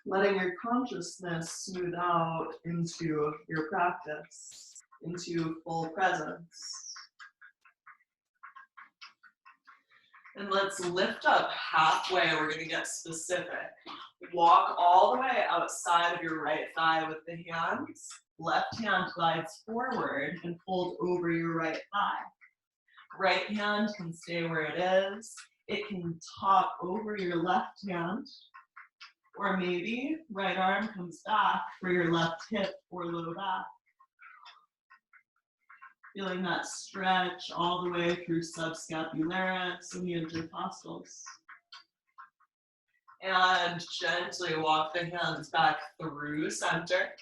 letting your consciousness smooth out into your practice, into full presence. And let's lift up halfway. We're going to get specific. Walk all the way outside of your right thigh with the hands. Left hand glides forward and fold over your right thigh. Right hand can stay where it is. It can top over your left hand. Or maybe right arm comes back for your left hip or low back. Feeling that stretch all the way through subscapularis and the intercostals. And gently walk the hands back through center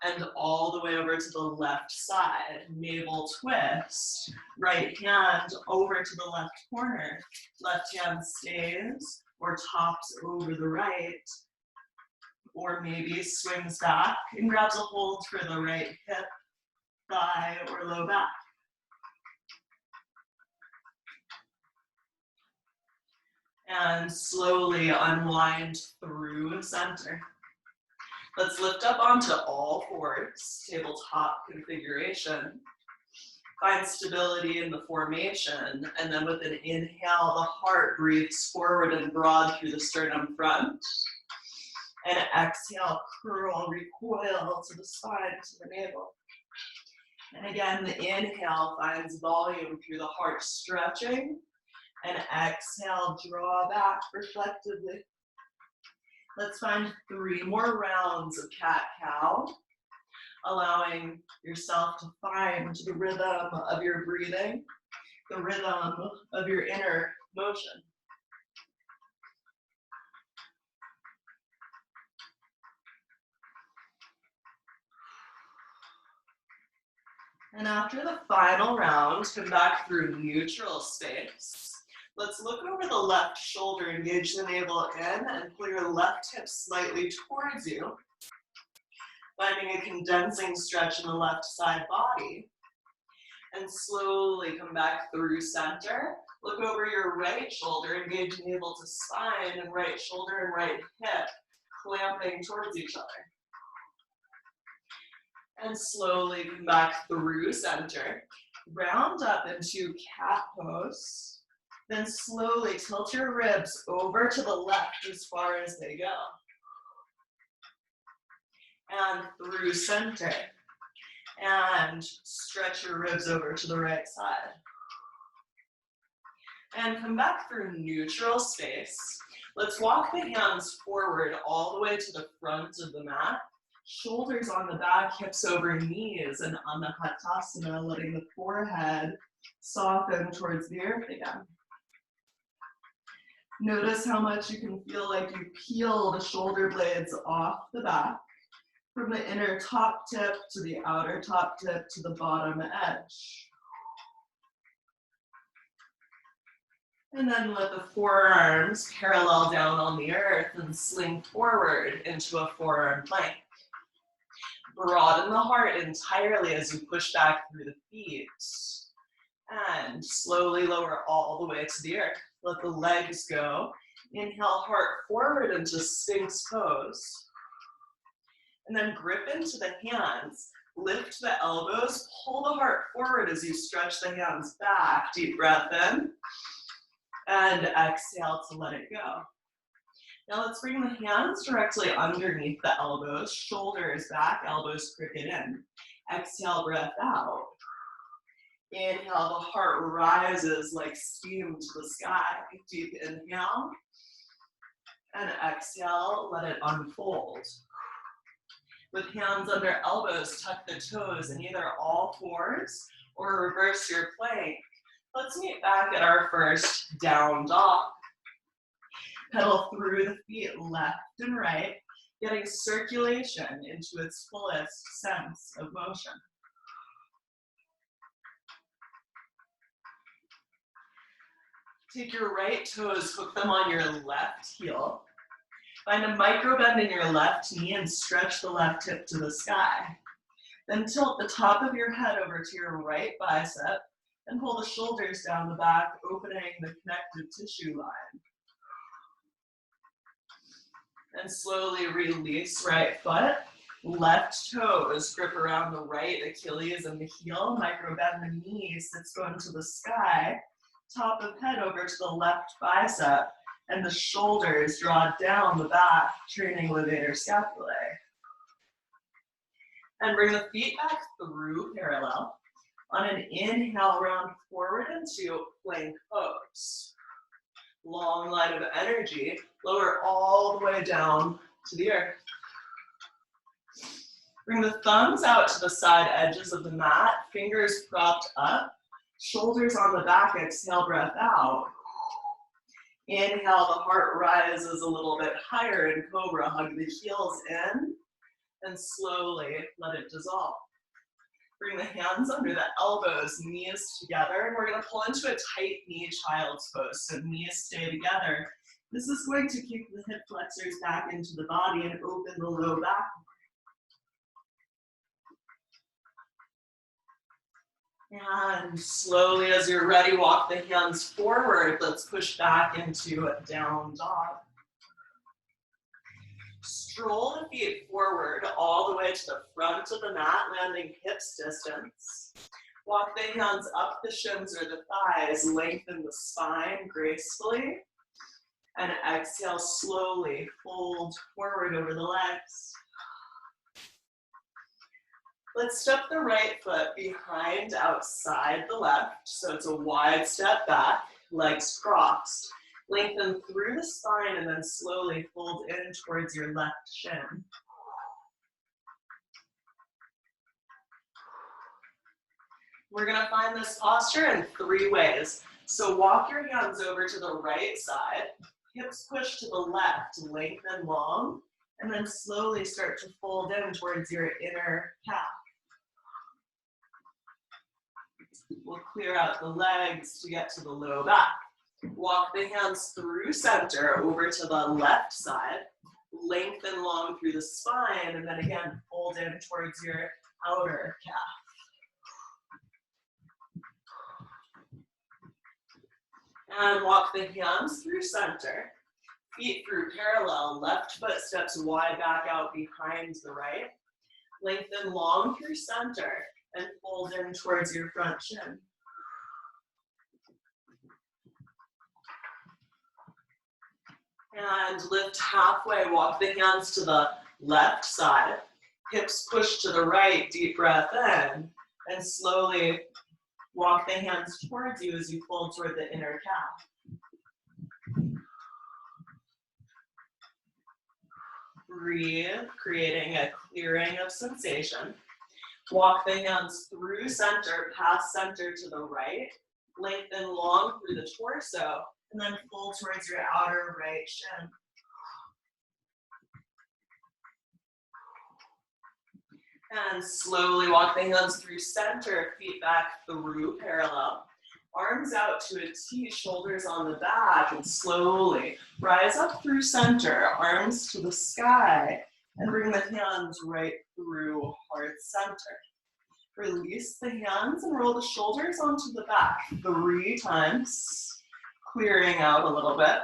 and all the way over to the left side. Navel twist. Right hand over to the left corner. Left hand stays or tops over the right. Or maybe swings back and grabs a hold for the right hip, thigh, or low back. And slowly unwind through center. Let's lift up onto all fours, tabletop configuration. Find stability in the formation, and then with an inhale, the heart breathes forward and broad through the sternum front. And exhale, curl, recoil to the spine, to the navel. And again, the inhale finds volume through the heart stretching. And exhale, draw back reflectively. Let's find 3 more rounds of cat-cow, allowing yourself to find the rhythm of your breathing, the rhythm of your inner motion. And after the final round, come back through neutral space. Let's look over the left shoulder, engage the navel in, and pull your left hip slightly towards you. Finding a condensing stretch in the left side body. And slowly come back through center. Look over your right shoulder, engage navel to spine, and right shoulder and right hip clamping towards each other. And slowly come back through center. Round up into cat pose. Then slowly tilt your ribs over to the left as far as they go. And through center. And stretch your ribs over to the right side. And come back through neutral space. Let's walk the hands forward all the way to the front of the mat. Shoulders on the back, hips over knees, and Anahatasana, letting the forehead soften towards the earth again. Notice how much you can feel like you peel the shoulder blades off the back, from the inner top tip to the outer top tip to the bottom edge. And then let the forearms parallel down on the earth and sling forward into a forearm plank. Broaden the heart entirely as you push back through the feet. And slowly lower all the way to the earth. Let the legs go. Inhale, heart forward into Sphinx pose. And then grip into the hands. Lift the elbows. Pull the heart forward as you stretch the hands back. Deep breath in. And exhale to let it go. Now let's bring the hands directly underneath the elbows. Shoulders back, elbows crooked in. Exhale, breath out. Inhale, the heart rises like steam to the sky. Deep inhale. And exhale, let it unfold. With hands under elbows, tuck the toes in either all fours or reverse your plank. Let's meet back at our first down dog. Pedal through the feet left and right, getting circulation into its fullest sense of motion. Take your right toes, hook them on your left heel. Find a micro bend in your left knee and stretch the left hip to the sky. Then tilt the top of your head over to your right bicep and pull the shoulders down the back, opening the connective tissue line. And slowly release right foot. Left toes grip around the right Achilles and the heel. Micro bend the knees. Sits going to the sky. Top of head over to the left bicep. And the shoulders draw down the back, training levator scapulae. And bring the feet back through parallel. On an inhale, round forward into plank pose. Long line of energy. Lower all the way down to the earth. Bring the thumbs out to the side edges of the mat, fingers propped up, shoulders on the back, exhale, breath out. Inhale, the heart rises a little bit higher in cobra, hug the heels in, and slowly let it dissolve. Bring the hands under the elbows, knees together, and we're gonna pull into a tight knee child's pose, so knees stay together. This is going to keep the hip flexors back into the body and open the low back. And slowly, as you're ready, walk the hands forward. Let's push back into a down dog. Stroll the feet forward all the way to the front of the mat, landing hips distance. Walk the hands up the shins or the thighs, lengthen the spine gracefully. And exhale, slowly fold forward over the legs. Let's step the right foot behind outside the left, so it's a wide step back, legs crossed. Lengthen through the spine and then slowly fold in towards your left shin. We're gonna find this posture in 3 ways. So walk your hands over to the right side, hips push to the left, lengthen long, and then slowly start to fold in towards your inner calf. We'll clear out the legs to get to the low back. Walk the hands through center over to the left side. Lengthen long through the spine, and then again, fold in towards your outer calf. And walk the hands through center. Feet through parallel. Left foot steps wide back out behind the right. Lengthen long through center and fold in towards your front shin. And lift halfway, walk the hands to the left side. Hips push to the right, deep breath in. And slowly walk the hands towards you as you fold toward the inner calf. Breathe, creating a clearing of sensation. Walk the hands through center, past center to the right. Lengthen long through the torso. And then fold towards your outer right shin. And slowly walk the hands through center, feet back through parallel. Arms out to a T, shoulders on the back, and slowly rise up through center, arms to the sky, and bring the hands right through heart center. Release the hands and roll the shoulders onto the back 3 times. Clearing out a little bit.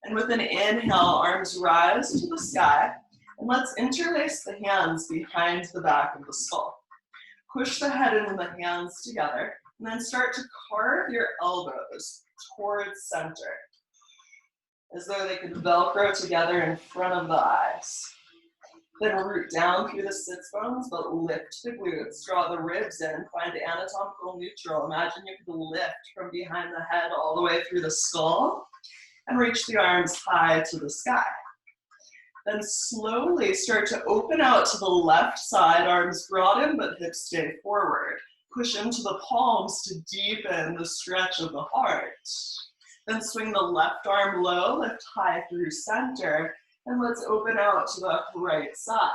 And with an inhale, arms rise to the sky. And let's interlace the hands behind the back of the skull. Push the head and the hands together. And then start to carve your elbows towards center, as though they could Velcro together in front of the eyes. Then root down through the sits bones, but lift the glutes. Draw the ribs in, find anatomical neutral. Imagine you could lift from behind the head all the way through the skull and reach the arms high to the sky. Then slowly start to open out to the left side, arms broaden, but hips stay forward. Push into the palms to deepen the stretch of the heart. Then swing the left arm low, lift high through center. And let's open out to the right side.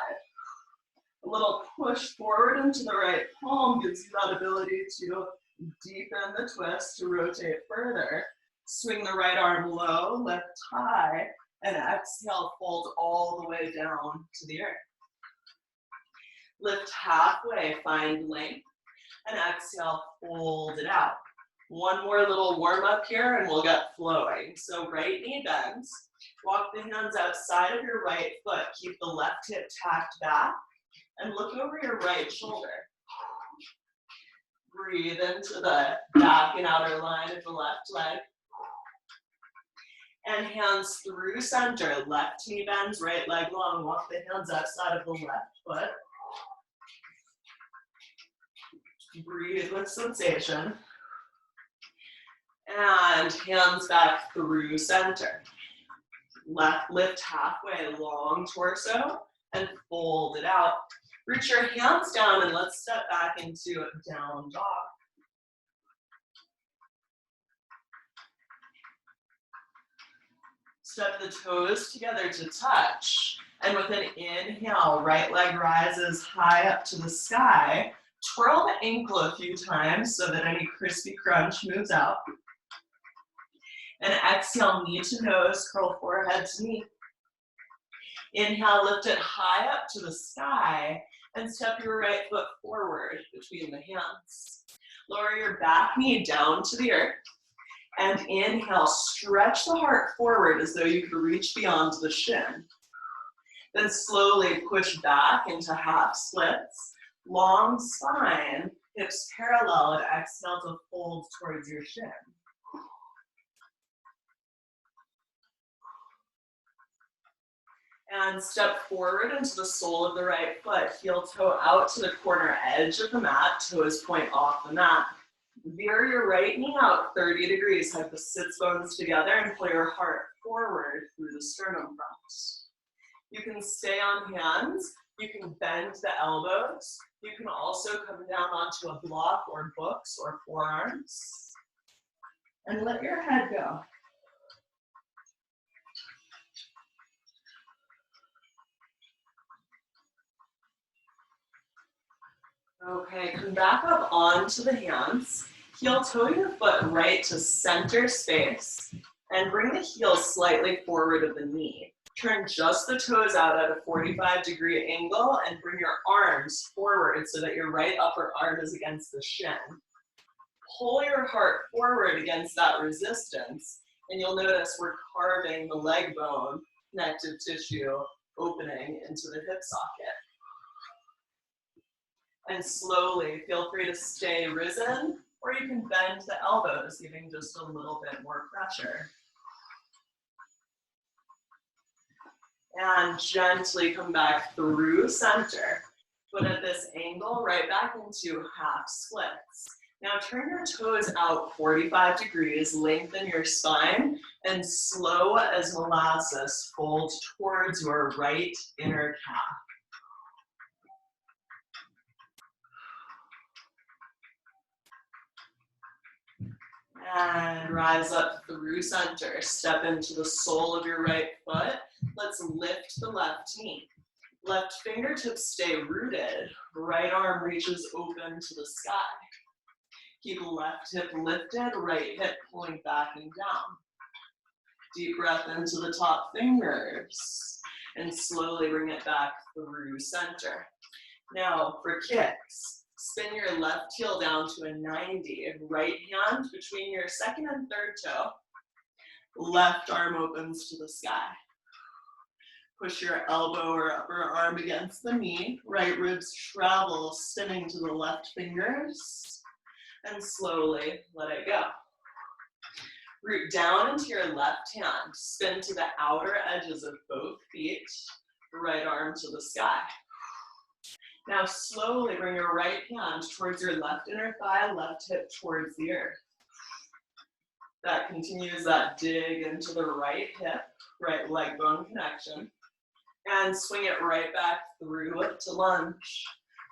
A little push forward into the right palm gives you that ability to deepen the twist, to rotate further. Swing the right arm low, lift high, and exhale, fold all the way down to the earth. Lift halfway, find length, and exhale, fold it out. One more little warm up here and we'll get flowing. So right knee bends. Walk the hands outside of your right foot. Keep the left hip tacked back and look over your right shoulder. Breathe into the back and outer line of the left leg. And hands through center. Left knee bends, right leg long. Walk the hands outside of the left foot. Breathe with sensation. And hands back through center. Left lift halfway, long torso, and fold it out. Reach your hands down and let's step back into down dog. Step the toes together to touch. And with an inhale, right leg rises high up to the sky. Twirl the ankle a few times so that any crispy crunch moves out. And exhale, knee to nose, curl forehead to knee. Inhale, lift it high up to the sky and step your right foot forward between the hands. Lower your back knee down to the earth. And inhale, stretch the heart forward as though you could reach beyond the shin. Then slowly push back into half splits. Long spine, hips parallel, and exhale to fold towards your shin. And step forward into the sole of the right foot, heel toe out to the corner edge of the mat, toes point off the mat. Veer your right knee out 30 degrees, hug the sits bones together and pull your heart forward through the sternum front. You can stay on hands, you can bend the elbows, you can also come down onto a block or books or forearms. And let your head go. Okay, come back up onto the hands. Heel toe your foot right to center space and bring the heel slightly forward of the knee. Turn just the toes out at a 45-degree angle and bring your arms forward so that your right upper arm is against the shin. Pull your heart forward against that resistance and you'll notice we're carving the leg bone, connective tissue, opening into the hip socket. And slowly, feel free to stay risen, or you can bend the elbows, giving just a little bit more pressure. And gently come back through center. Foot at this angle, right back into half splits. Now turn your toes out 45 degrees, lengthen your spine, and slow as molasses, fold towards your right inner calf. And rise up through center. Step into the sole of your right foot. Let's lift the left knee. Left fingertips stay rooted. Right arm reaches open to the sky. Keep left hip lifted, right hip pulling back and down. Deep breath into the top fingers. And slowly bring it back through center. Now for kicks. Spin your left heel down to a 90. Right hand between your second and third toe. Left arm opens to the sky. Push your elbow or upper arm against the knee. Right ribs travel, spinning to the left fingers. And slowly let it go. Root down into your left hand. Spin to the outer edges of both feet. Right arm to the sky. Now slowly bring your right hand towards your left inner thigh, left hip towards the earth. That continues that dig into the right hip, right leg bone connection. And swing it right back through to lunge.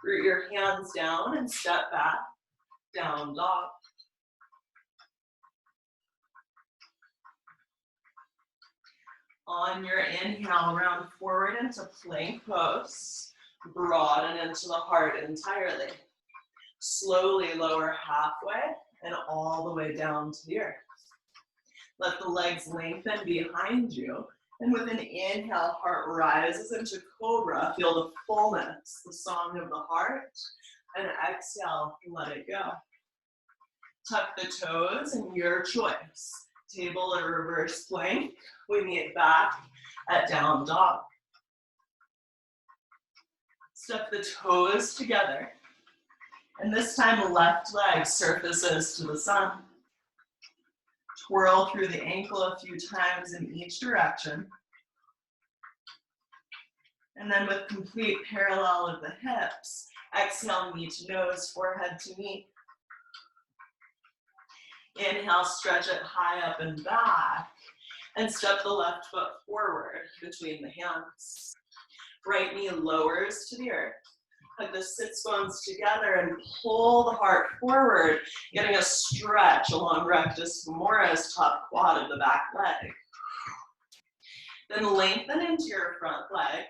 Root your hands down and step back, down dog. On your inhale, round forward into plank pose. Broaden into the heart entirely. Slowly lower halfway and all the way down to the earth. Let the legs lengthen behind you. And with an inhale, heart rises into cobra. Feel the fullness, the song of the heart. And exhale, let it go. Tuck the toes and your choice. Table or reverse plank. We meet back at down dog. Step the toes together. And this time, left leg surfaces to the sun. Twirl through the ankle a few times in each direction. And then with complete parallel of the hips, exhale, knee to nose, forehead to knee. Inhale, stretch it high up and back. And step the left foot forward between the hands. Right knee lowers to the earth. Hug the sits bones together and pull the heart forward, getting a stretch along rectus femoris, top quad of the back leg. Then lengthen into your front leg,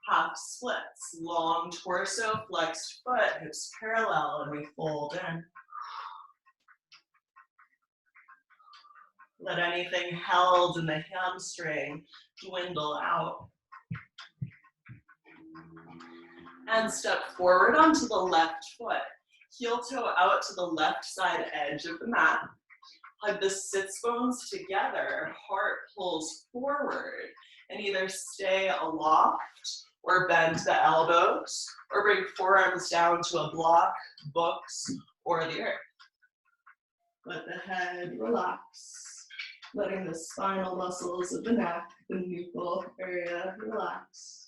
half splits, long torso, flexed foot, hips parallel, and we fold in. Let anything held in the hamstring dwindle out. And step forward onto the left foot. Heel toe out to the left side edge of the mat. Hug the sits bones together. Heart pulls forward. And either stay aloft or bend the elbows or bring forearms down to a block, books, or the earth. Let the head relax. Letting the spinal muscles of the neck, the nuchal area relax.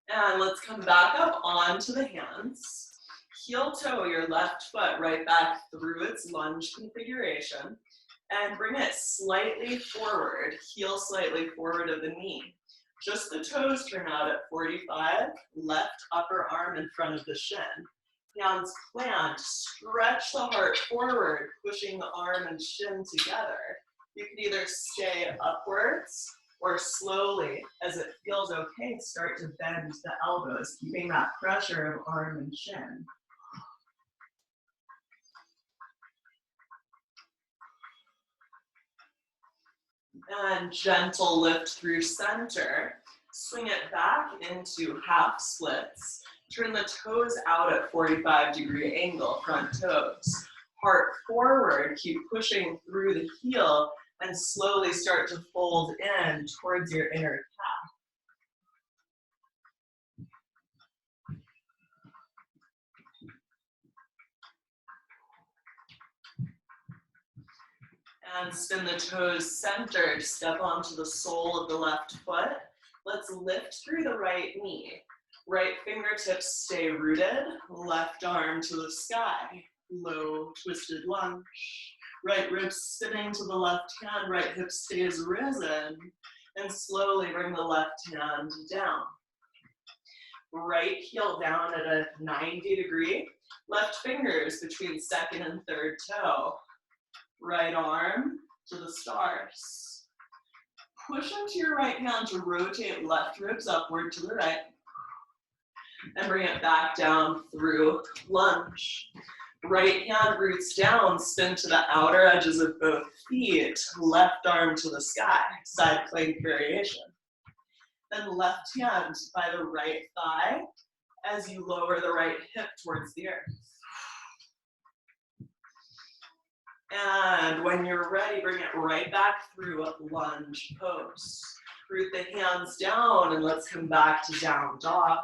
And let's come back up onto the hands. Heel toe your left foot right back through its lunge configuration and bring it slightly forward, heel slightly forward of the knee. Just the toes turn out at 45, left upper arm in front of the shin. Hands plant, stretch the heart forward, pushing the arm and shin together. You can either stay upwards or slowly, as it feels okay, start to bend the elbows, keeping that pressure of arm and shin. And gentle lift through center. Swing it back into half splits. Turn the toes out at 45-degree angle, front toes. Heart forward, keep pushing through the heel and slowly start to fold in towards your inner calf. And spin the toes centered, step onto the sole of the left foot. Let's lift through the right knee. Right fingertips stay rooted, left arm to the sky. Low twisted lunge. Right rib spinning to the left hand, right hip stays risen. And slowly bring the left hand down. Right heel down at a 90-degree. Left fingers between second and third toe. Right arm to the stars. Push into your right hand to rotate left ribs upward to the right. And bring it back down through lunge. Right hand roots down, spin to the outer edges of both feet. Left arm to the sky, side plank variation. Then left hand by the right thigh as you lower the right hip towards the earth. And when you're ready, bring it right back through a lunge pose. Root the hands down and let's come back to down dog.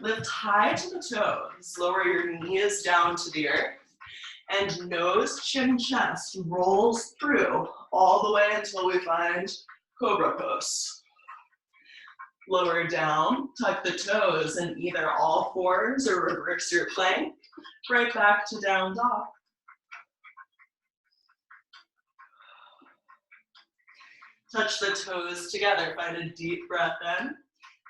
Lift high to the toes, lower your knees down to the earth, and nose, chin, chest rolls through all the way until we find cobra pose. Lower down, tuck the toes in either all fours or reverse your plank, right back to down dog. Touch the toes together, find a deep breath in.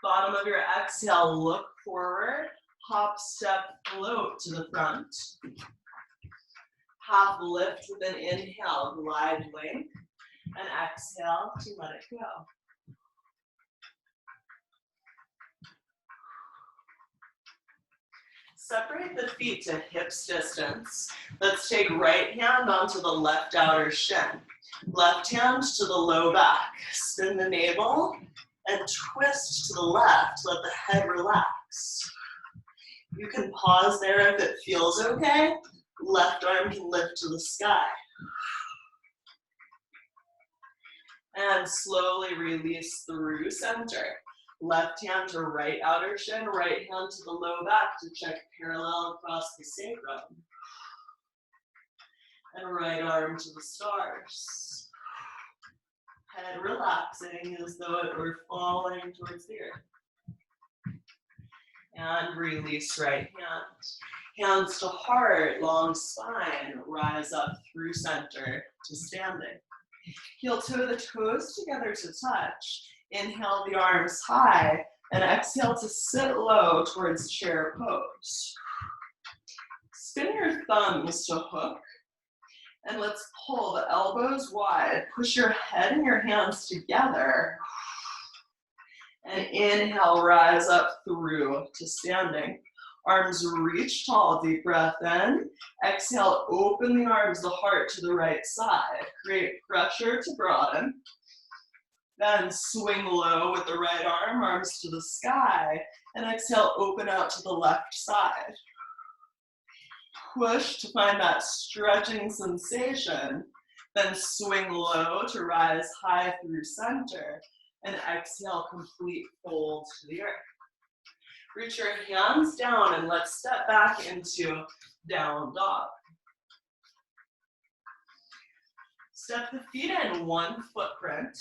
Bottom of your exhale, look forward, hop, step, float to the front. Half lift with an inhale, glide length, and exhale to let it go. Separate the feet to hips distance. Let's take right hand onto the left outer shin. Left hand to the low back. Spin the navel and twist to the left. Let the head relax. You can pause there if it feels okay. Left arm can lift to the sky. And slowly release through center. Left hand to right outer shin, right hand to the low back to check parallel across the sacrum. And right arm to the stars. Head relaxing as though it were falling towards the earth. And release right hand. Hands to heart, long spine, rise up through center to standing. Heel toe the toes together to touch. Inhale the arms high and exhale to sit low towards chair pose. Spin your thumbs to hook and let's pull the elbows wide. Push your head and your hands together. And inhale, rise up through to standing. Arms reach tall, deep breath in. Exhale, open the arms, the heart to the right side. Create pressure to broaden. Then swing low with the right arm, arms to the sky. And exhale, open out to the left side. Push to find that stretching sensation. Then swing low to rise high through center. And exhale, complete fold to the earth. Reach your hands down and let's step back into down dog. Step the feet in one footprint.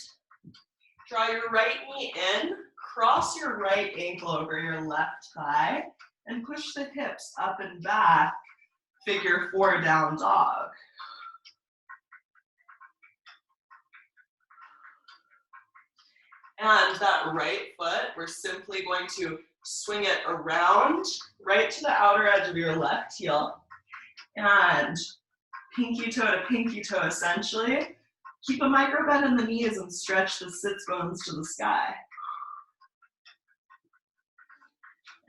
Draw your right knee in, cross your right ankle over your left thigh, and push the hips up and back, figure 4 down dog. And that right foot, we're simply going to swing it around, right to the outer edge of your left heel, and pinky toe to pinky toe essentially. Keep a micro bend in the knees and stretch the sits bones to the sky.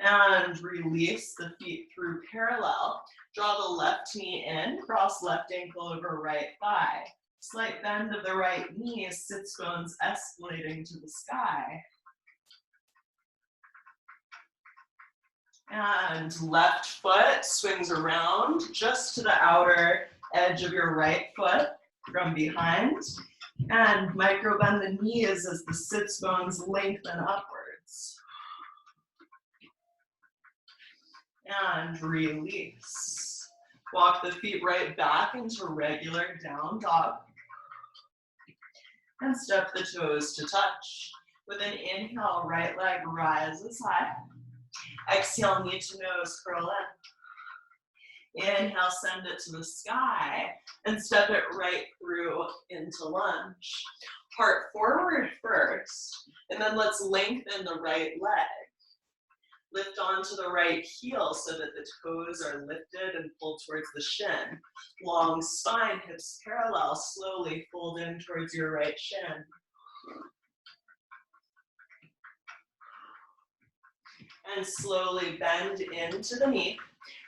And release the feet through parallel. Draw the left knee in, cross left ankle over right thigh. Slight bend of the right knee, sits bones escalating to the sky. And left foot swings around just to the outer edge of your right foot from behind. And micro bend the knees as the sits bones lengthen upwards. And release. Walk the feet right back into regular down dog. And step the toes to touch. With an inhale, right leg rises high. Exhale, knee to nose, curl in. Inhale, send it to the sky and step it right through into lunge. Heart forward first, and then let's lengthen the right leg. Lift onto the right heel so that the toes are lifted and pulled towards the shin. Long spine, hips parallel, slowly fold in towards your right shin. And slowly bend into the knee.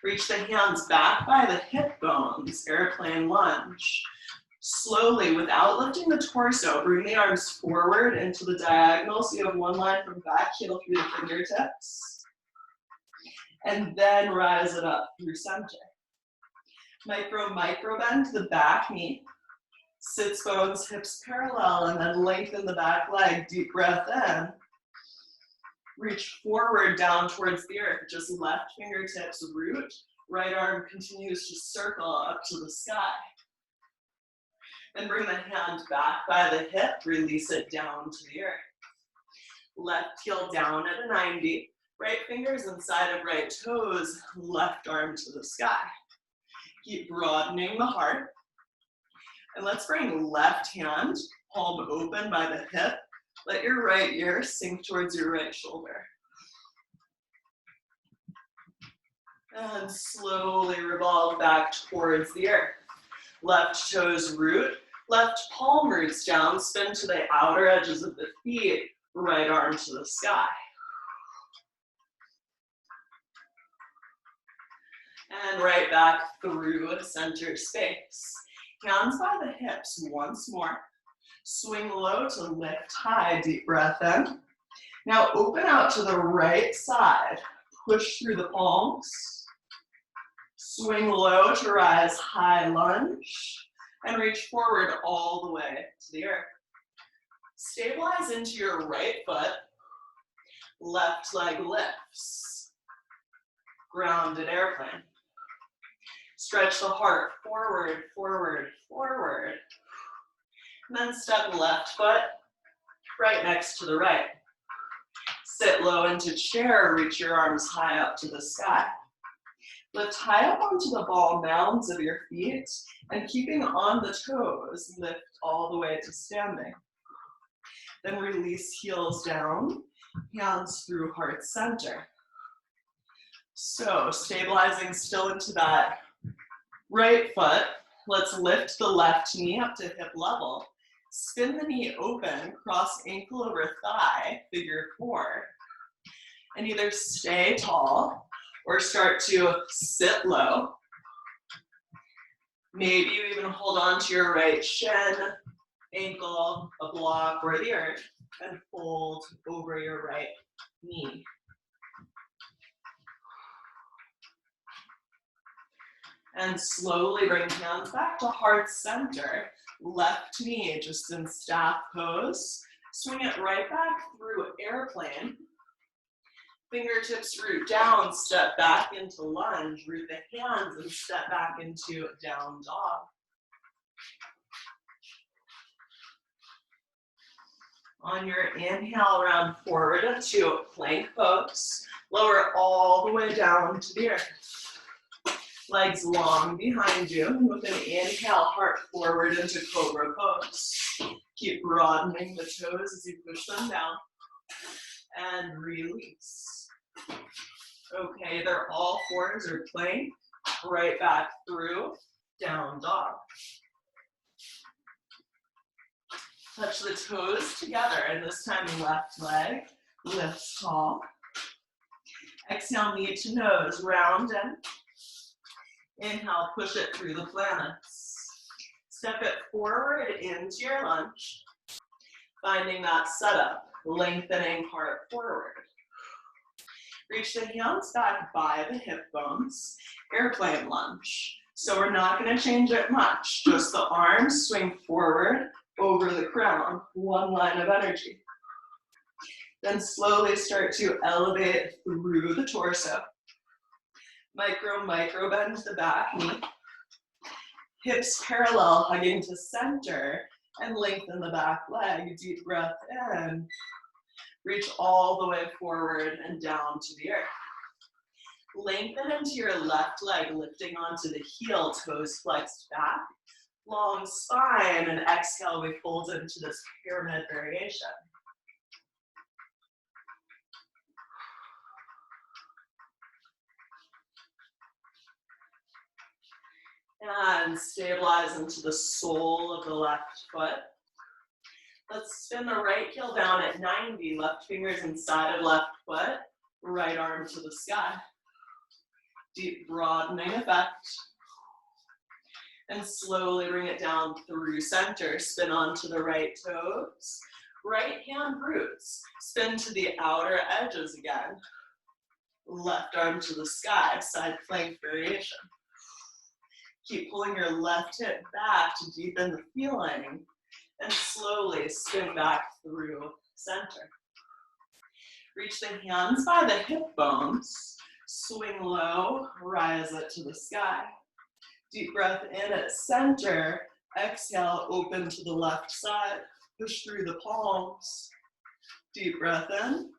Reach the hands back by the hip bones, airplane lunge. Slowly, without lifting the torso, bring the arms forward into the diagonal so you have one line from back heel through the fingertips. And then rise it up through center. Micro bend the back knee. Sits bones, hips parallel, and then lengthen the back leg, deep breath in. Reach forward down towards the earth, just left fingertips root, right arm continues to circle up to the sky. Then bring the hand back by the hip, release it down to the earth. Left heel down at a 90, right fingers inside of right toes, left arm to the sky. Keep broadening the heart. And let's bring left hand, palm open by the hip. Let your right ear sink towards your right shoulder. And slowly revolve back towards the earth. Left toes root, left palm roots down, spin to the outer edges of the feet, right arm to the sky. And right back through center space. Hands by the hips once more. Swing low to lift high, deep breath in. Now open out to the right side. Push through the palms. Swing low to rise, high lunge. And reach forward all the way to the earth. Stabilize into your right foot. Left leg lifts. Grounded airplane. Stretch the heart forward, forward, forward. And then step left foot right next to the right. Sit low into chair, reach your arms high up to the sky. Lift high up onto the ball mounds of your feet, and keeping on the toes, lift all the way to standing. Then release heels down, hands through heart center. So stabilizing still into that right foot. Let's lift the left knee up to hip level. Spin the knee open, cross ankle over thigh, figure four. And either stay tall or start to sit low. Maybe you even hold on to your right shin, ankle, a block, or the earth, and fold over your right knee. And slowly bring hands back to heart center. Left knee just in staff pose. Swing it right back through airplane. Fingertips root down, step back into lunge. Root the hands and step back into down dog. On your inhale, round forward to plank pose. Lower all the way down to the earth. Legs long behind you. And with an inhale, heart forward into cobra pose. Keep broadening the toes as you push them down. And release. Okay, they're all fours or plank. Right back through, down dog. Touch the toes together, and this time left leg lifts tall. Exhale, knee to nose, round in. Inhale, push it through the planets. Step it forward into your lunge. Finding that setup, lengthening heart forward. Reach the hands back by the hip bones, airplane lunge. So we're not going to change it much, just the arms swing forward over the crown, one line of energy. Then slowly start to elevate through the torso. Micro bend the back knee. Hips parallel, hugging to center, and lengthen the back leg. Deep breath in. Reach all the way forward and down to the earth. Lengthen into your left leg, lifting onto the heel, toes flexed back. Long spine, and exhale, we fold into this pyramid variation. And stabilize into the sole of the left foot. Let's spin the right heel down at 90, left fingers inside of left foot, right arm to the sky. Deep broadening effect. And slowly bring it down through center. Spin onto the right toes. Right hand roots. Spin to the outer edges again. Left arm to the sky, side plank variation. Keep pulling your left hip back to deepen the feeling. And slowly spin back through center. Reach the hands by the hip bones. Swing low, rise it to the sky. Deep breath in at center. Exhale, open to the left side. Push through the palms. Deep breath in.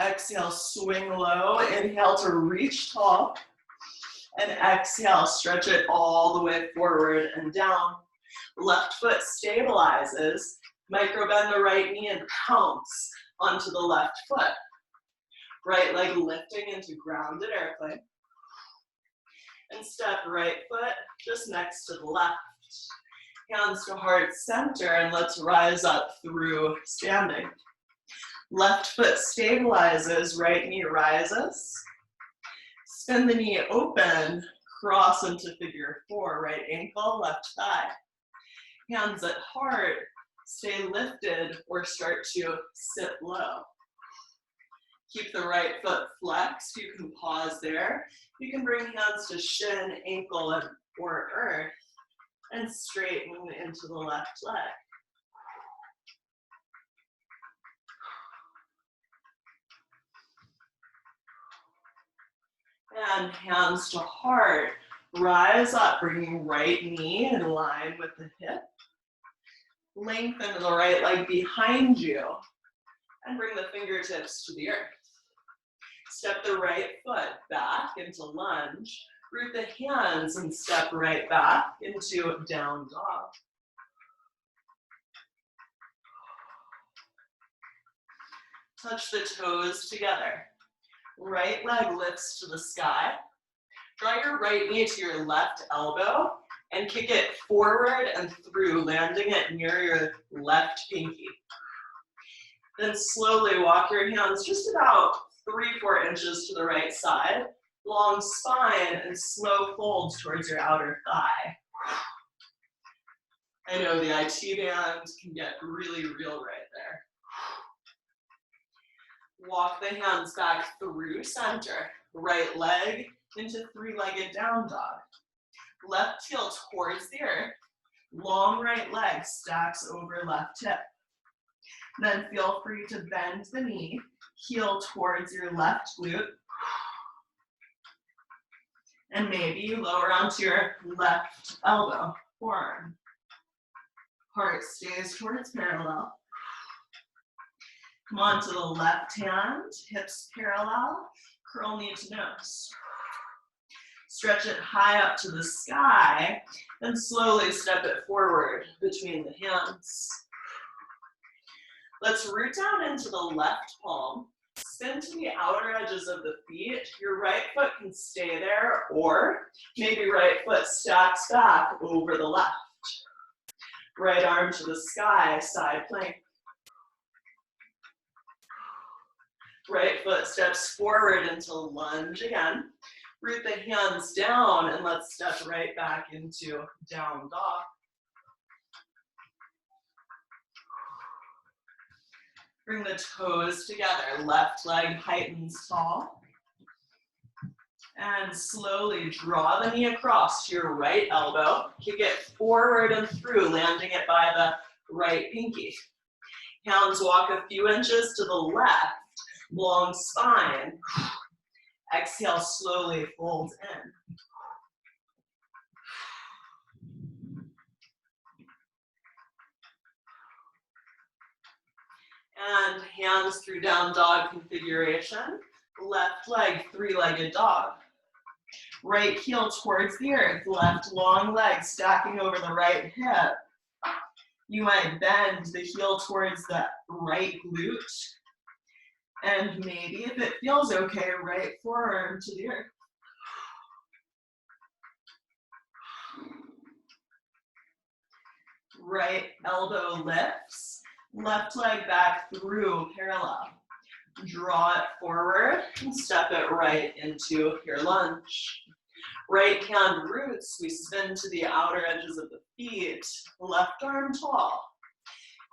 Exhale, swing low. Inhale to reach tall. And exhale, stretch it all the way forward and down. Left foot stabilizes. Micro bend the right knee and pounce onto the left foot. Right leg lifting into grounded airplane. And step right foot just next to the left. Hands to heart center, and let's rise up through standing. Left foot stabilizes, right knee rises. Spin the knee open, cross into figure four, right ankle, left thigh. Hands at heart, stay lifted or start to sit low. Keep the right foot flexed. You can pause there. You can bring hands to shin, ankle, or earth, and straighten into the left leg. And hands to heart. Rise up, bringing right knee in line with the hip. Lengthen the right leg behind you. And bring the fingertips to the earth. Step the right foot back into lunge. Root the hands and step right back into down dog. Touch the toes together. Right leg lifts to the sky. Draw your right knee to your left elbow and kick it forward and through, landing it near your left pinky. Then slowly walk your hands just about 3-4 inches to the right side, long spine and slow folds towards your outer thigh. I know the IT band can get really real right there. Walk the hands back through center, right leg into 3-legged down dog. Left heel towards the earth, long right leg stacks over left hip. Then feel free to bend the knee, heel towards your left glute. And maybe you lower onto your left elbow, forearm. Heart stays towards parallel. Come on to the left hand, hips parallel, curl knee to nose. Stretch it high up to the sky, and slowly step it forward between the hands. Let's root down into the left palm, spin to the outer edges of the feet. Your right foot can stay there, or maybe right foot stacks back over the left. Right arm to the sky, side plank. Right foot steps forward into lunge again. Root the hands down and let's step right back into down dog. Bring the toes together. Left leg heightens tall. And slowly draw the knee across to your right elbow. Kick it forward and through, landing it by the right pinky. Hands walk a few inches to the left. Long spine. Exhale, slowly fold in. And hands through down dog configuration. Left leg, 3-legged dog. Right heel towards the earth. Left long leg stacking over the right hip. You might bend the heel towards the right glute. And maybe, if it feels okay, right forearm to the earth. Right elbow lifts, left leg back through parallel. Draw it forward and step it right into your lunge. Right hand roots, we spin to the outer edges of the feet, left arm tall.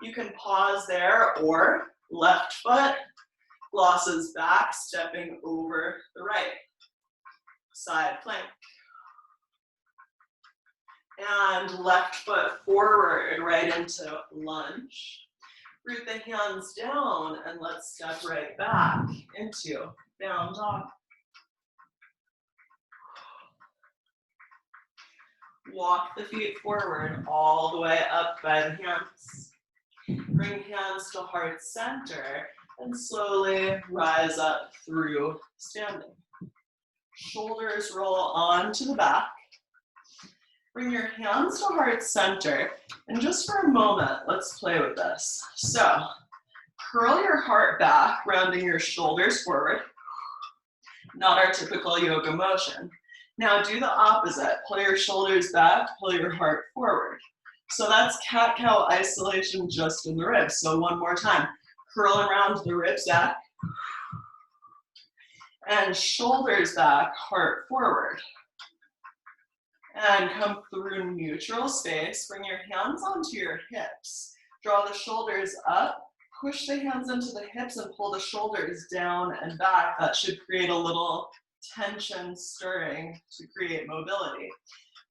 You can pause there, or left foot glosses back, stepping over the right. Side plank. And left foot forward, right into lunge. Root the hands down and let's step right back into down dog. Walk the feet forward all the way up by the hands. Bring hands to heart center and slowly rise up through standing. Shoulders roll onto the back. Bring your hands to heart center, and just for a moment, let's play with this. So, curl your heart back, rounding your shoulders forward. Not our typical yoga motion. Now do the opposite. Pull your shoulders back, pull your heart forward. So that's cat-cow isolation just in the ribs. So one more time. Curl around the ribs back. And shoulders back, heart forward. And come through neutral space. Bring your hands onto your hips. Draw the shoulders up. Push the hands into the hips and pull the shoulders down and back. That should create a little tension stirring to create mobility.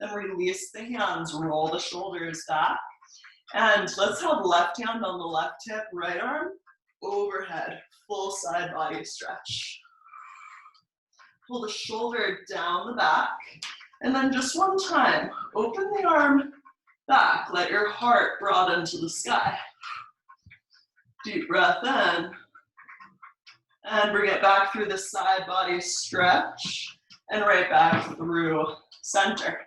Then release the hands, roll the shoulders back. And let's have left hand on the left hip, right arm overhead, full side body stretch. Pull the shoulder down the back. And then just one time, open the arm back. Let your heart broaden to the sky. Deep breath in. And bring it back through the side body stretch. And right back through center.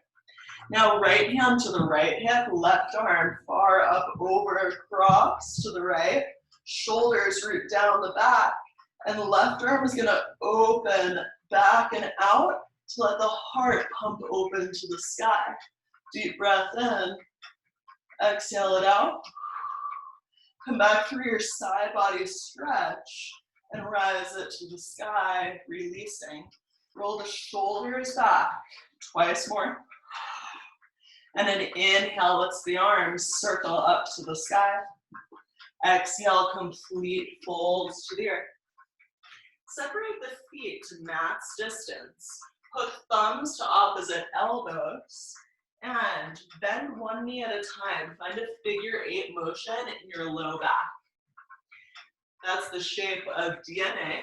Now right hand to the right hip, left arm far up over across to the right. Shoulders root down the back. And the left arm is gonna open back and out to let the heart pump open to the sky. Deep breath in. Exhale it out. Come back through your side body stretch and rise it to the sky, releasing. Roll the shoulders back, twice more. And then inhale, lets the arms circle up to the sky. Exhale, complete folds to the earth. Separate the feet to max distance. Hook thumbs to opposite elbows. And bend one knee at a time. Find a figure 8 motion in your low back. That's the shape of DNA.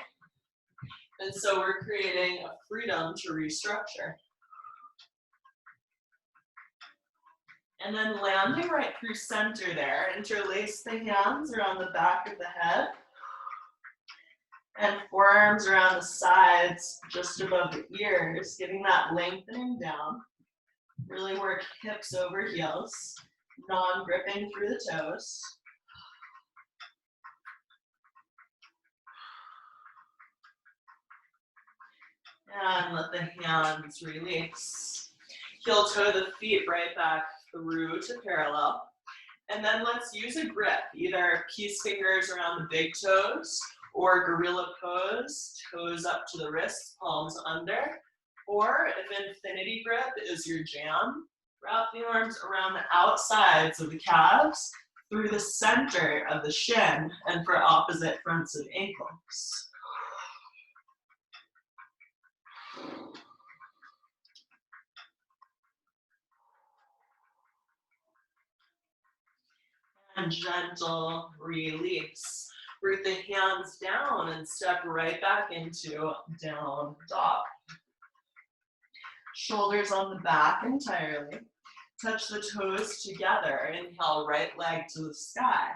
And so we're creating a freedom to restructure. And then landing right through center there. Interlace the hands around the back of the head. And forearms around the sides, just above the ears, getting that lengthening down. Really work hips over heels, non-gripping through the toes. And let the hands release. Heel toe the feet right back through to parallel. And then let's use a grip, either peace fingers around the big toes or gorilla pose, toes up to the wrists, palms under. Or if infinity grip is your jam, wrap the arms around the outsides of the calves through the center of the shin and for opposite fronts of ankles. And gentle release. Root the hands down and step right back into down dog. Shoulders on the back entirely. Touch the toes together. Inhale, right leg to the sky.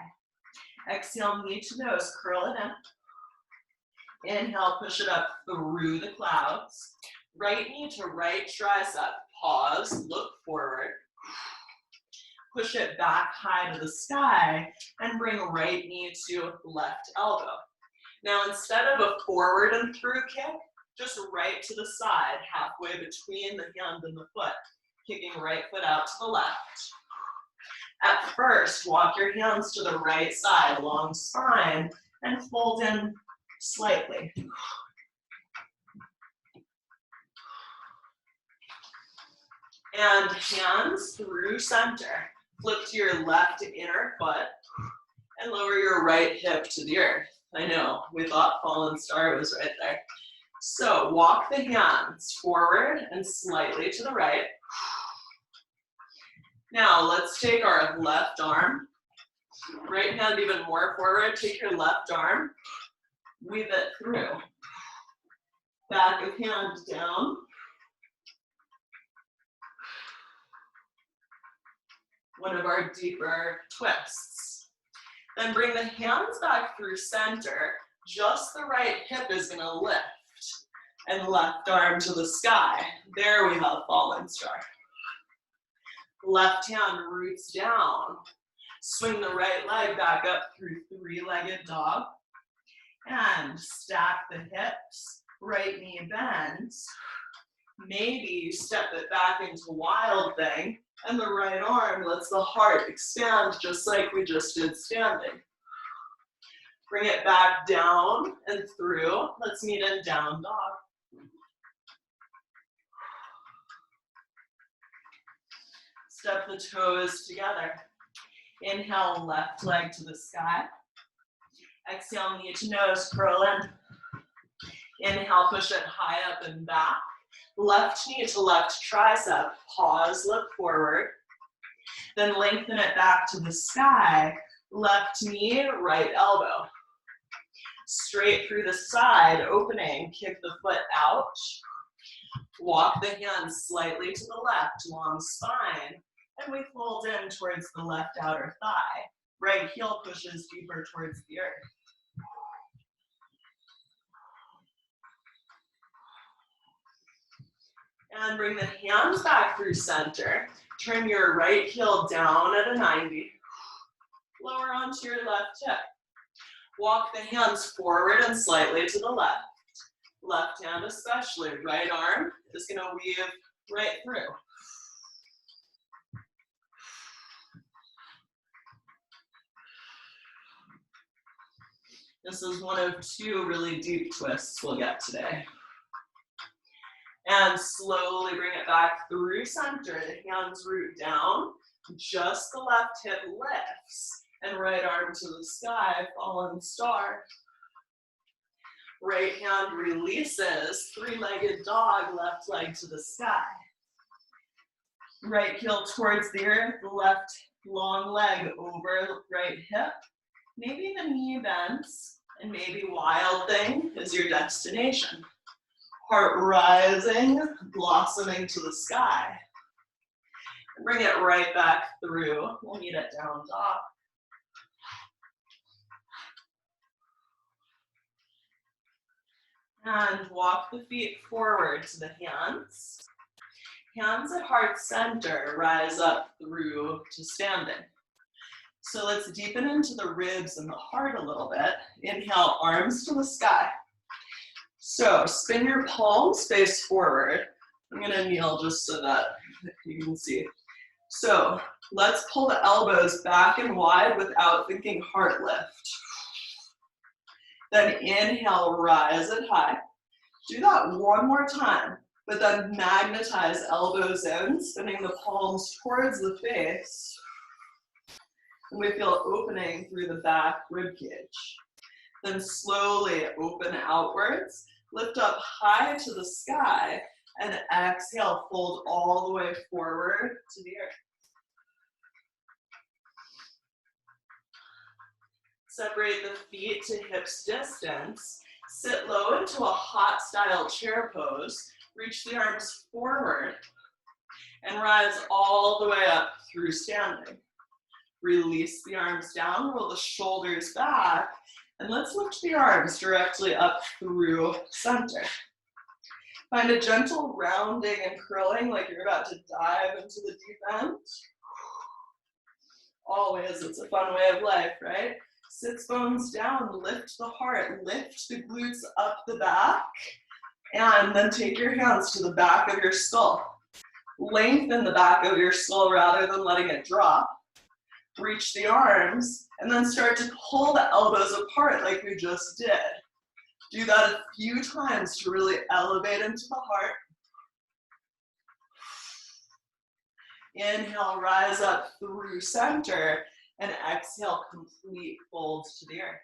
Exhale, knee to nose, curl it in. Inhale, push it up through the clouds. Right knee to right tricep. Pause, look forward. Push it back high to the sky and bring right knee to left elbow. Now instead of a forward and through kick, just right to the side, halfway between the hand and the foot, kicking right foot out to the left. At first, walk your hands to the right side, long spine, and fold in slightly. And hands through center. Flip to your left inner foot and lower your right hip to the earth. I know, we thought fallen star was right there. So walk the hands forward and slightly to the right. Now let's take our left arm, right hand even more forward, take your left arm, weave it through. Back of hand down. One of our deeper twists. Then bring the hands back through center. Just the right hip is gonna lift. And left arm to the sky. There we have fallen star. Left hand roots down. Swing the right leg back up through three-legged dog. And stack the hips. Right knee bends. Maybe you step it back into wild thing. And the right arm lets the heart expand just like we just did standing. Bring it back down and through. Let's meet in down dog. Step the toes together. Inhale, left leg to the sky. Exhale, knee to nose, curl in. Inhale, push it high up and back. Left knee to left tricep. Pause, look forward. Then lengthen it back to the sky. Left knee, right elbow. Straight through the side, opening, kick the foot out. Walk the hands slightly to the left, long spine. And we fold in towards the left outer thigh. Right heel pushes deeper towards the earth. And bring the hands back through center. Turn your right heel down at a 90. Lower onto your left hip. Walk the hands forward and slightly to the left. Left hand especially. Right arm is going to weave right through. This is one of two really deep twists we'll get today. And slowly bring it back through center. The hands root down. Just the left hip lifts. And right arm to the sky, fallen star. Right hand releases. Three-legged dog, left leg to the sky. Right heel towards the earth, left long leg over right hip. Maybe the knee bends, and maybe wild thing is your destination. Heart rising, blossoming to the sky. And bring it right back through. We'll meet at down dog. And walk the feet forward to the hands. Hands at heart center, rise up through to standing. So let's deepen into the ribs and the heart a little bit. Inhale, arms to the sky. So spin your palms face forward. I'm gonna kneel just so that you can see. So let's pull the elbows back and wide without thinking heart lift. Then inhale, rise it high. Do that one more time, but then magnetize elbows in, spinning the palms towards the face. And we feel opening through the back rib cage. Then slowly open outwards, lift up high to the sky, and exhale, fold all the way forward to the earth. Separate the feet to hips distance. Sit low into a hot style chair pose. Reach the arms forward and rise all the way up through standing. Release the arms down, roll the shoulders back, and let's lift the arms directly up through center. Find a gentle rounding and curling like you're about to dive into the deep end. Always, it's a fun way of life, right? Sits bones down, lift the heart, lift the glutes up the back, and then take your hands to the back of your skull. Lengthen the back of your skull rather than letting it drop. Reach the arms, and then start to pull the elbows apart like we just did. Do that a few times to really elevate into the heart. Inhale, rise up through center, and exhale, complete fold to the earth.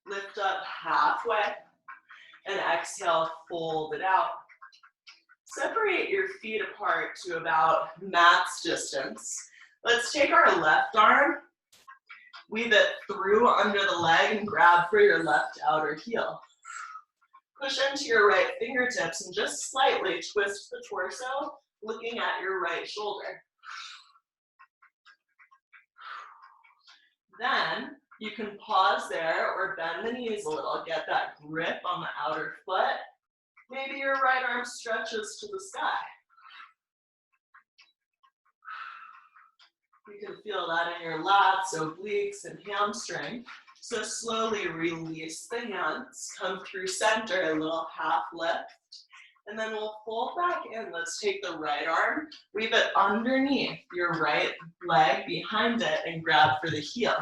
Lift up halfway, and exhale, fold it out. Separate your feet apart to about mat's distance. Let's take our left arm, weave it through under the leg, and grab for your left outer heel. Push into your right fingertips and just slightly twist the torso, looking at your right shoulder. Then you can pause there or bend the knees a little, get that grip on the outer foot. Maybe your right arm stretches to the sky. You can feel that in your lats, obliques, and hamstring. So slowly release the hands, come through center, a little half lift, and then we'll fold back in. Let's take the right arm, weave it underneath your right leg behind it, and grab for the heel.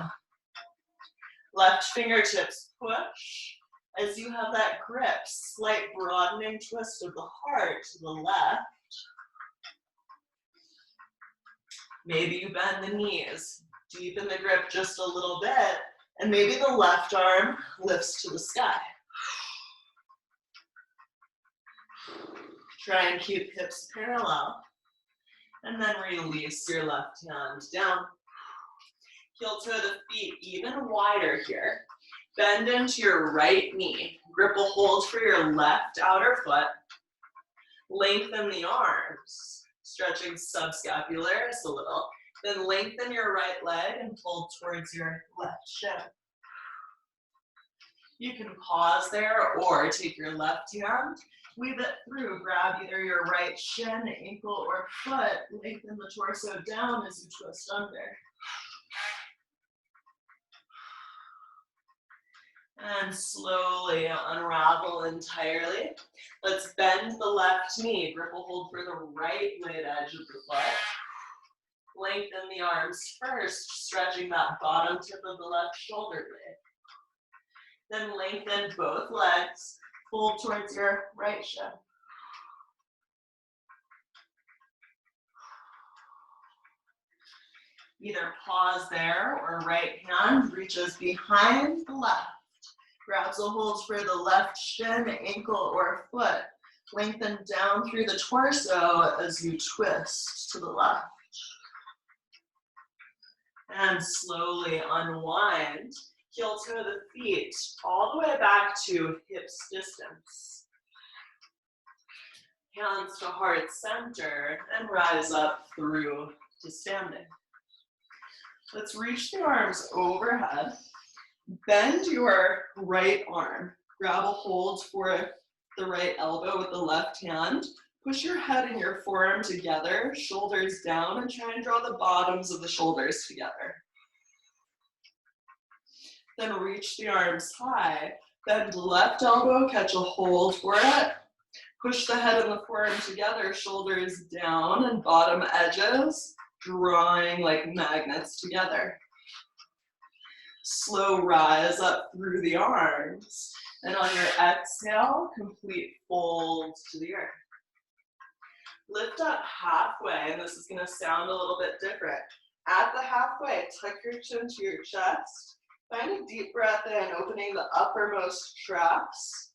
Left fingertips push as you have that grip, slight broadening twist of the heart to the left. Maybe you bend the knees, deepen the grip just a little bit, and maybe the left arm lifts to the sky. Try and keep hips parallel, and then release your left hand down. Heel toe the feet even wider here. Bend into your right knee. Grip a hold for your left outer foot. Lengthen the arms, stretching subscapularis a little. Then lengthen your right leg and fold towards your left shin. You can pause there or take your left hand, weave it through, grab either your right shin, ankle, or foot, lengthen the torso down as you twist under. And slowly unravel entirely. Let's bend the left knee, grip a hold for the right blade edge of the foot. Lengthen the arms first, stretching that bottom tip of the left shoulder blade. Then lengthen both legs, fold towards your right shin. Either pause there or right hand reaches behind the left. Grabs a hold for the left shin, ankle, or foot. Lengthen down through the torso as you twist to the left. And slowly unwind. Heel toe the feet all the way back to hips distance. Hands to heart center and rise up through to standing. Let's reach the arms overhead. Bend your right arm. Grab a hold for the right elbow with the left hand. Push your head and your forearm together, shoulders down, and try and draw the bottoms of the shoulders together. Then reach the arms high. Bend left elbow, catch a hold for it. Push the head and the forearm together, shoulders down and bottom edges, drawing like magnets together. Slow rise up through the arms. And on your exhale, complete fold to the earth. Lift up halfway, and this is gonna sound a little bit different. At the halfway, tuck your chin to your chest. Find a deep breath in, opening the uppermost traps.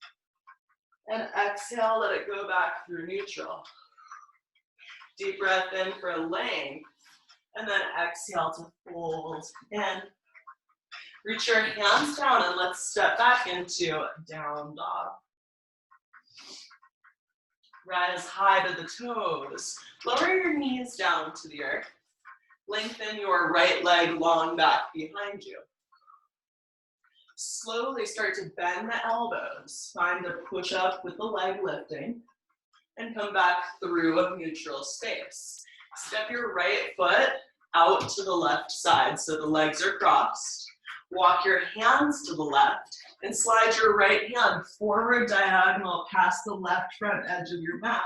And exhale, let it go back through neutral. Deep breath in for length. And then exhale to fold in. Reach your hands down and let's step back into down dog. Rise high to the toes. Lower your knees down to the earth. Lengthen your right leg long back behind you. Slowly start to bend the elbows. Find a push up with the leg lifting. And come back through a neutral space. Step your right foot out to the left side so the legs are crossed. Walk your hands to the left and slide your right hand forward diagonal past the left front edge of your mat.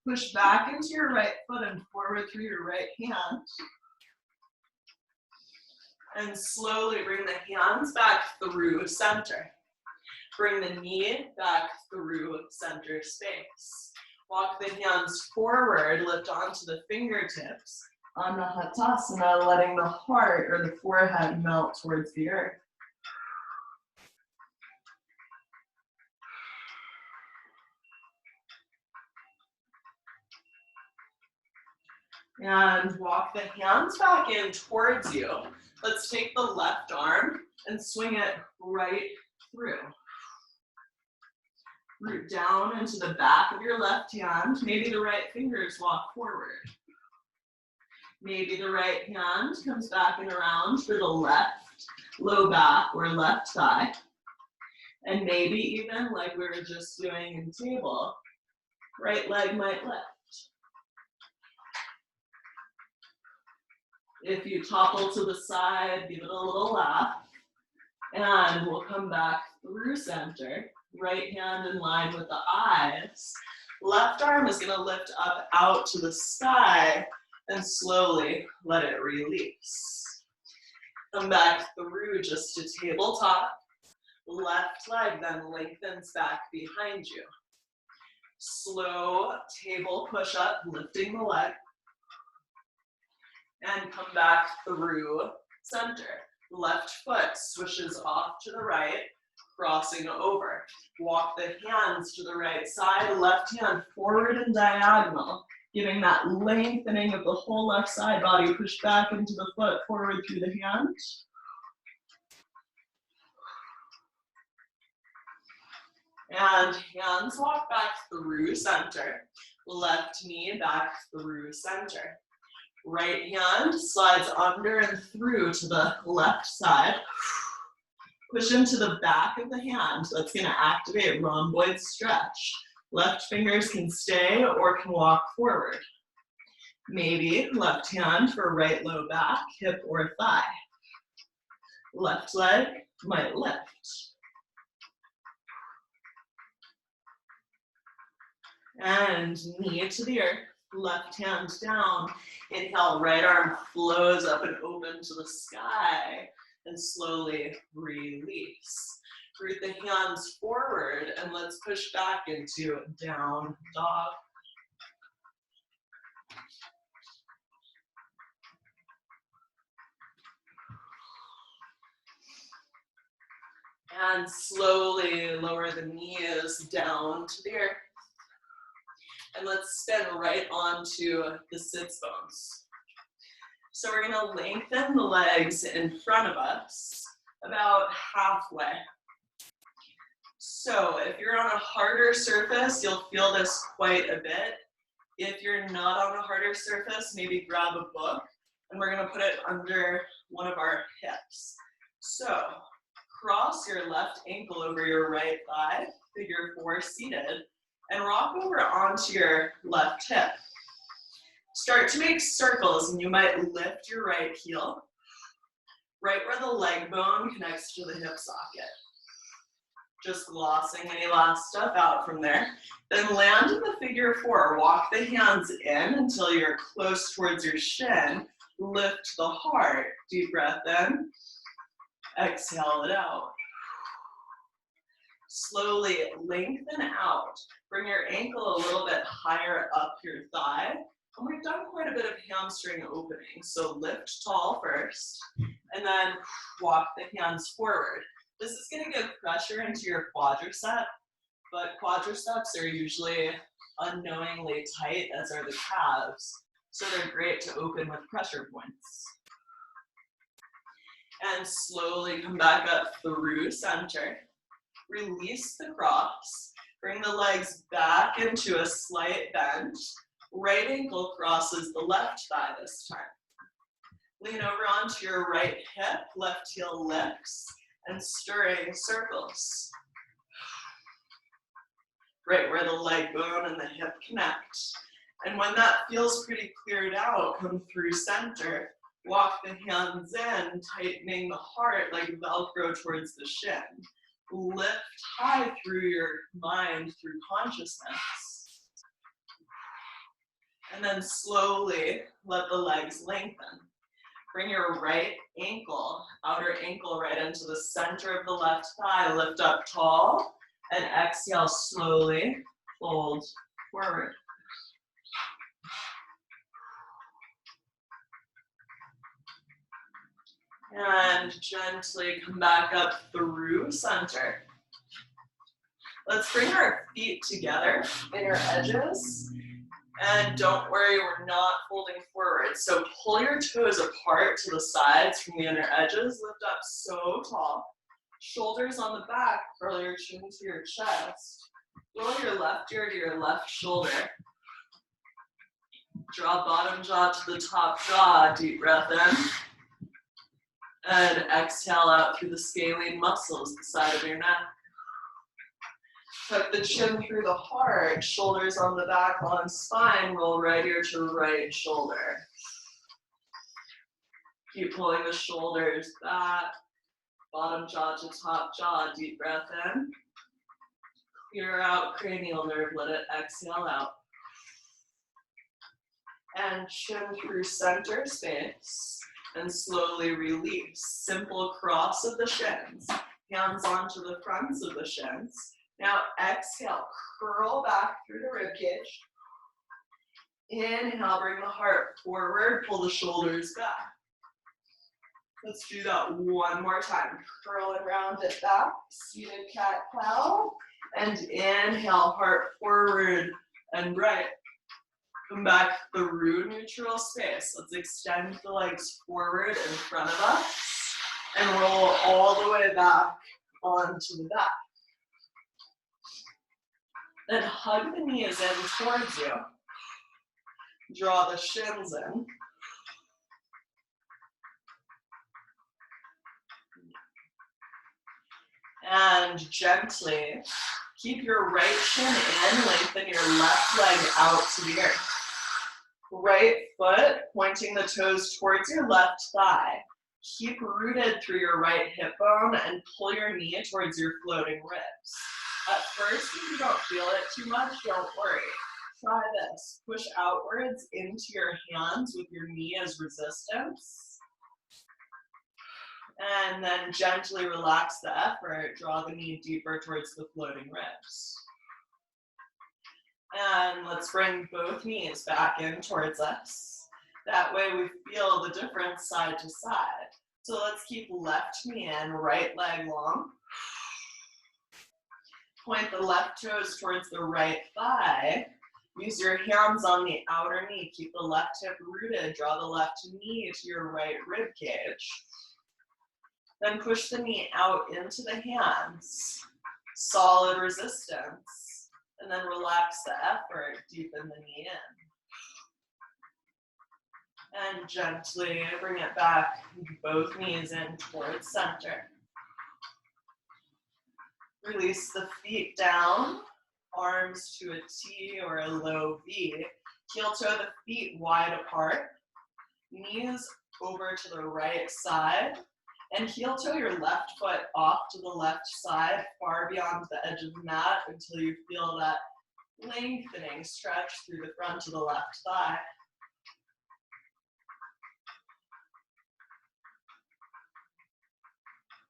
Push back into your right foot and forward through your right hand. And slowly bring the hands back through center. Bring the knee back through center space. Walk the hands forward, lift onto the fingertips. Anahatasana, letting the heart or the forehead melt towards the earth. And walk the hands back in towards you. Let's take the left arm and swing it right through. Root down into the back of your left hand. Maybe the right fingers walk forward. Maybe the right hand comes back and around for the left low back or left thigh. And maybe even like we were just doing in table, right leg might lift. If you topple to the side, give it a little laugh. And we'll come back through center. Right hand in line with the eyes. Left arm is going to lift up out to the sky and slowly let it release. Come back through just to tabletop. Left leg then lengthens back behind you. Slow table push-up, lifting the leg. And come back through center. Left foot swishes off to the right, crossing over. Walk the hands to the right side, left hand forward and diagonal, giving that lengthening of the whole left side body. Push back into the foot, forward through the hand. And hands walk back through center. Left knee back through center. Right hand slides under and through to the left side. Push into the back of the hand. That's going to activate rhomboid stretch. Left fingers can stay or can walk forward. Maybe left hand for right low back, hip or thigh. Left leg might lift. And knee to the earth, left hand down. Inhale, right arm flows up and open to the sky. And slowly release. Root the hands forward and let's push back into down dog. And slowly lower the knees down to the earth. And let's spin right onto the sits bones. So we're gonna lengthen the legs in front of us, about halfway. So if you're on a harder surface, you'll feel this quite a bit. If you're not on a harder surface, maybe grab a book, and we're gonna put it under one of our hips. So cross your left ankle over your right thigh, figure 4 seated, and rock over onto your left hip. Start to make circles, and you might lift your right heel, right where the leg bone connects to the hip socket. Just glossing any last stuff out from there. Then land in the figure 4. Walk the hands in until you're close towards your shin. Lift the heart. Deep breath in. Exhale it out. Slowly lengthen out. Bring your ankle a little bit higher up your thigh. And we've done quite a bit of hamstring opening. So lift tall first, and then walk the hands forward. This is going to give pressure into your quadricep, but quadriceps are usually unknowingly tight, as are the calves. So they're great to open with pressure points. And slowly come back up through center. Release the cross. Bring the legs back into a slight bend. Right ankle crosses the left thigh this time. Lean over onto your right hip, left heel lifts, and stirring circles. Right where the leg bone and the hip connect. And when that feels pretty cleared out, come through center. Walk the hands in, tightening the heart like Velcro towards the shin. Lift high through your mind, through consciousness. And then slowly let the legs lengthen. Bring your right ankle, outer ankle right into the center of the left thigh. Lift up tall and exhale slowly. Fold forward. And gently come back up through center. Let's bring our feet together, inner edges. And don't worry, we're not folding forward. So pull your toes apart to the sides from the inner edges. Lift up so tall. Shoulders on the back, curl your chin to your chest. Roll your left ear to your left shoulder. Draw bottom jaw to the top jaw. Deep breath in. And exhale out through the scalene muscles, the side of your neck. Tuck the chin through the heart, shoulders on the back, on spine, roll right ear to right shoulder. Keep pulling the shoulders back, bottom jaw to top jaw, deep breath in. Clear out cranial nerve, let it exhale out. And chin through center space. And slowly release. Simple cross of the shins. Hands onto the fronts of the shins. Now exhale, curl back through the ribcage. Inhale, bring the heart forward, pull the shoulders back. Let's do that one more time. Curl and round it back, seated cat-cow. And inhale, heart forward and right. Come back to the root neutral space. Let's extend the legs forward in front of us and roll all the way back onto the back. Then hug the knees in towards you. Draw the shins in. And gently keep your right shin in, lengthen your left leg out to the earth. Right foot pointing the toes towards your left thigh. Keep rooted through your right hip bone and pull your knee towards your floating ribs. At first, if you don't feel it too much, don't worry. Try this. Push outwards into your hands with your knee as resistance. And then gently relax the effort. Draw the knee deeper towards the floating ribs. And let's bring both knees back in towards us. That way we feel the difference side to side. So let's keep left knee in, right leg long. Point the left toes towards the right thigh. Use your hands on the outer knee. Keep the left hip rooted. Draw the left knee to your right rib cage. Then push the knee out into the hands. Solid resistance. And then relax the effort, deepen the knee in. And gently bring it back, both knees in towards center. Release the feet down, arms to a T or a low V. Heel toe the feet wide apart, knees over to the right side, and heel toe your left foot off to the left side, far beyond the edge of the mat until you feel that lengthening stretch through the front of the left thigh.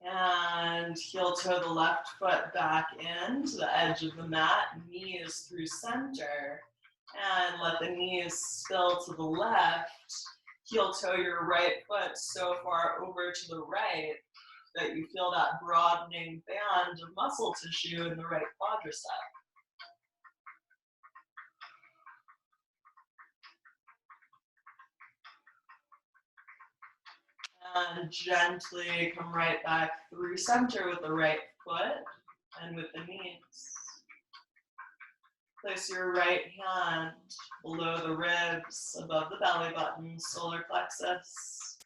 And heel toe the left foot back in to the edge of the mat, knees through center, and let the knees spill to the left. Heel toe your right foot so far over to the right that you feel that broadening band of muscle tissue in the right quadricep. And gently come right back through center with the right foot and with the knees. Place your right hand below the ribs, above the belly button, solar plexus.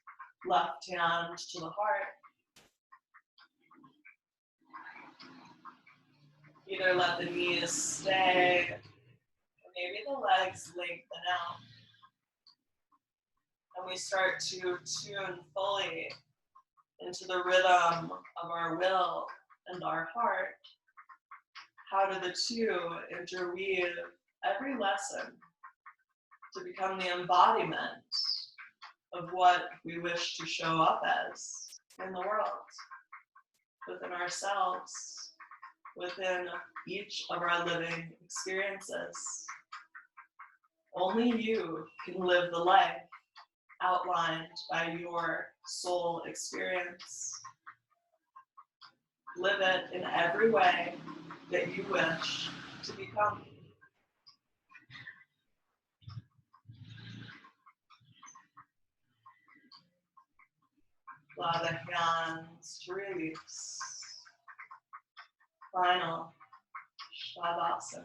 Left hand to the heart. Either let the knees stay, or maybe the legs lengthen out. And we start to tune fully into the rhythm of our will and our heart. How do the two interweave every lesson to become the embodiment of what we wish to show up as in the world, within ourselves, within each of our living experiences. Only you can live the life outlined by your soul experience. Live it in every way that you wish to become. Allow the hands to release. Final Shavasana.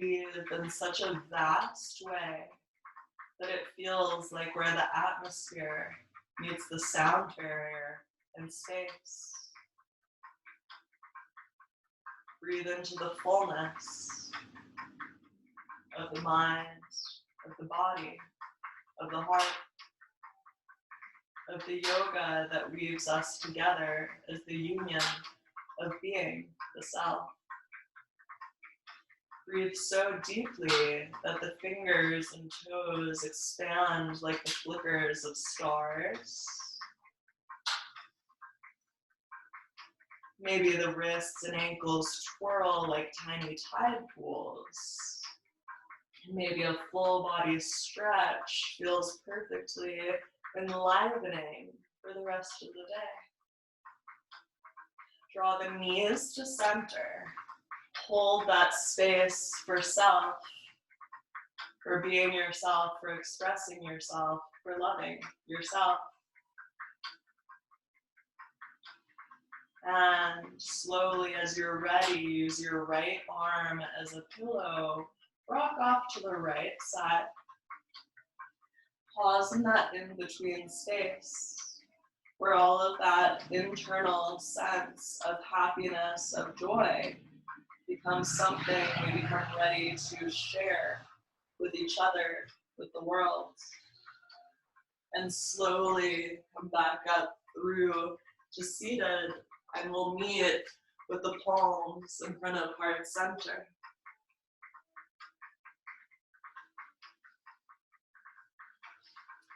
breathe in such a vast way that it feels like where the atmosphere meets the sound barrier in space. Breathe into the fullness of the mind, of the body, of the heart, of the yoga that weaves us together as the union of being, the self. Breathe so deeply that the fingers and toes expand like the flickers of stars. Maybe the wrists and ankles twirl like tiny tide pools. Maybe a full body stretch feels perfectly enlivening for the rest of the day. Draw the knees to center. Hold that space for self, for being yourself, for expressing yourself, for loving yourself. And slowly, as you're ready, use your right arm as a pillow. Rock off to the right side. Pause in that in-between space where all of that internal sense of happiness, of joy, becomes something we become ready to share with each other, with the world. And slowly come back up through to seated, and we'll meet with the palms in front of heart center.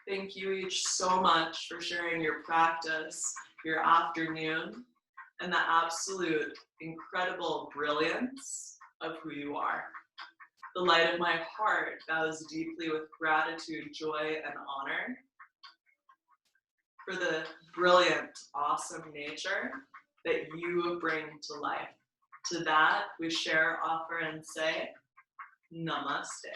Thank you each so much for sharing your practice, your afternoon, and the absolute incredible brilliance of who you are. The light of my heart bows deeply with gratitude, joy, and honor for the brilliant, awesome nature that you bring to life. To that, we share, offer, and say, Namaste.